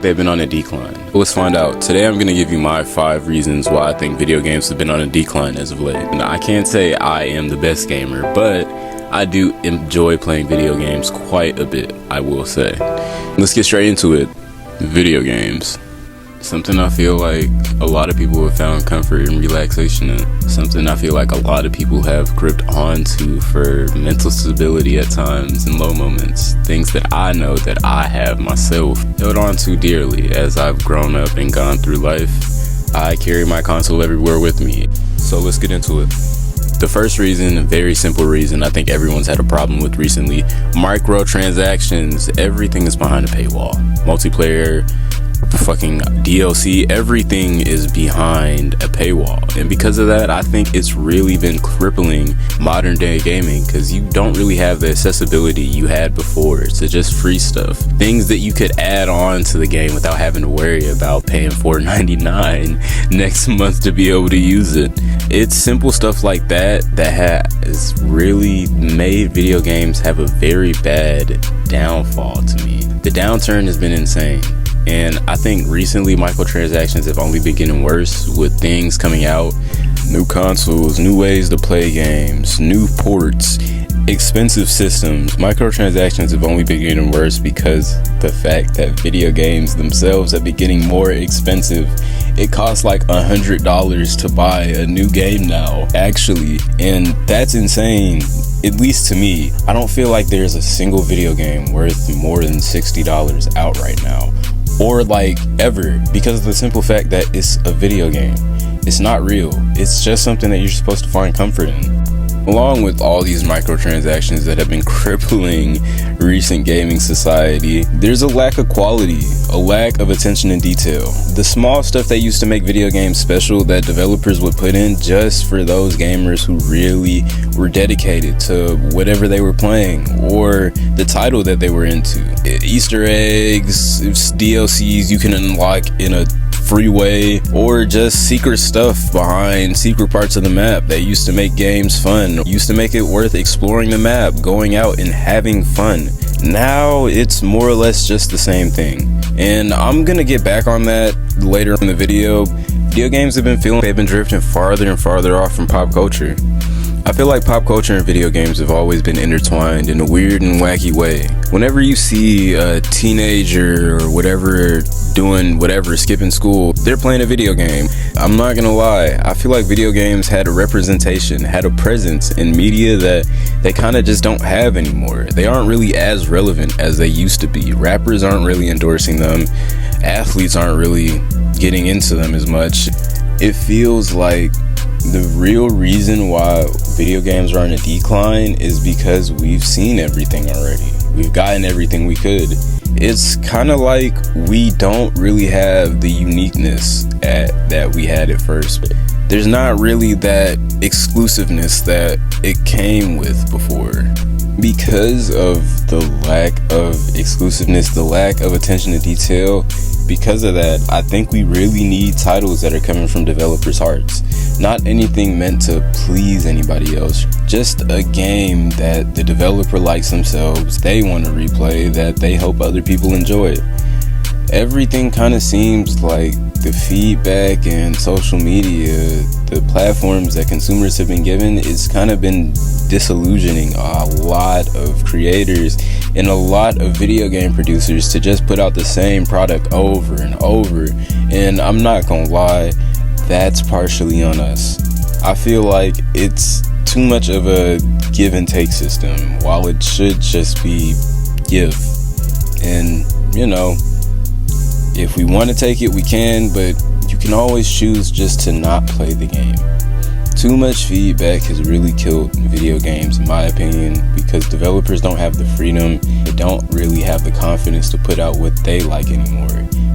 they've been on a decline. Let's find out. Today I'm going to give you my 5 reasons why I think video games have been on a decline as of late. Now, I can't say I am the best gamer, but I do enjoy playing video games quite a bit, I will say. Let's get straight into it. Video games. Something I feel like a lot of people have found comfort and relaxation in. Something I feel like a lot of people have gripped onto for mental stability at times and low moments. Things that I know that I have myself held on to dearly as I've grown up and gone through life. I carry my console everywhere with me. So let's get into it. The first reason, a very simple reason I think everyone's had a problem with recently: microtransactions. Everything is behind a paywall. Multiplayer, fucking DLC, everything is behind a paywall, and because of that I think it's really been crippling modern day gaming, because you don't really have the accessibility you had before to just free stuff, things that you could add on to the game without having to worry about paying $4.99 next month to be able to use it. It's simple stuff like that that has really made video games have a very bad downfall to me. The downturn has been insane. And I think recently microtransactions have only been getting worse with things coming out. New consoles, new ways to play games, new ports, expensive systems. Microtransactions have only been getting worse because the fact that video games themselves have been getting more expensive. It costs like $100 to buy a new game now, actually, and that's insane. At least to me, I don't feel like there's a single video game worth more than $60 out right now, or like ever, because of the simple fact that it's a video game. It's not real. It's just something that you're supposed to find comfort in. Along with all these microtransactions that have been crippling recent gaming society, there's a lack of quality, a lack of attention to detail. The small stuff that used to make video games special that developers would put in just for those gamers who really were dedicated to whatever they were playing or the title that they were into. Easter eggs, DLCs you can unlock in a freeway, or just secret stuff behind secret parts of the map that used to make games fun, used to make it worth exploring the map, going out and having fun. Now it's more or less just the same thing, and I'm gonna get back on that later in the video. Video games have been feeling they've been drifting farther and farther off from pop culture. I feel like pop culture and video games have always been intertwined in a weird and wacky way. Whenever you see a teenager or whatever doing whatever, skipping school, they're playing a video game. I'm not gonna lie, I feel like video games had a representation, had a presence in media that they kind of just don't have anymore. They aren't really as relevant as they used to be. Rappers aren't really endorsing them. Athletes aren't really getting into them as much. It feels like the real reason why video games are on a decline is because we've seen everything already. We've gotten everything we could. It's kind of like we don't really have the uniqueness that we had at first. There's not really that exclusiveness that it came with before. Because of the lack of exclusiveness, the lack of attention to detail, because of that, I think we really need titles that are coming from developers' hearts. Not anything meant to please anybody else. Just a game that the developer likes themselves, they want to replay, that they hope other people enjoy it. Everything kind of seems like the feedback and social media, the platforms that consumers have been given, it's kind of been disillusioning a lot of creators and a lot of video game producers to just put out the same product over and over. And I'm not gonna lie, that's partially on us. I feel like it's too much of a give and take system, while it should just be give. And you know, if we want to take it, we can, but you can always choose just to not play the game. Too much feedback has really killed video games, in my opinion, because developers don't have the freedom, they don't really have the confidence to put out what they like anymore.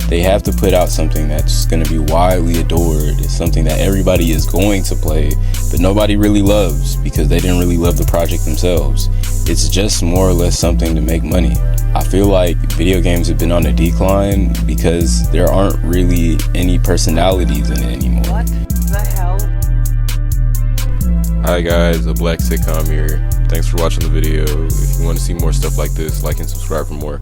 They have to put out something that's going to be widely adored, something that everybody is going to play, but nobody really loves because they didn't really love the project themselves. It's just more or less something to make money. I feel like video games have been on a decline because there aren't really any personalities in it anymore. What the hell? Hi guys, a Black Sitcom here. Thanks for watching the video. If you want to see more stuff like this, like and subscribe for more.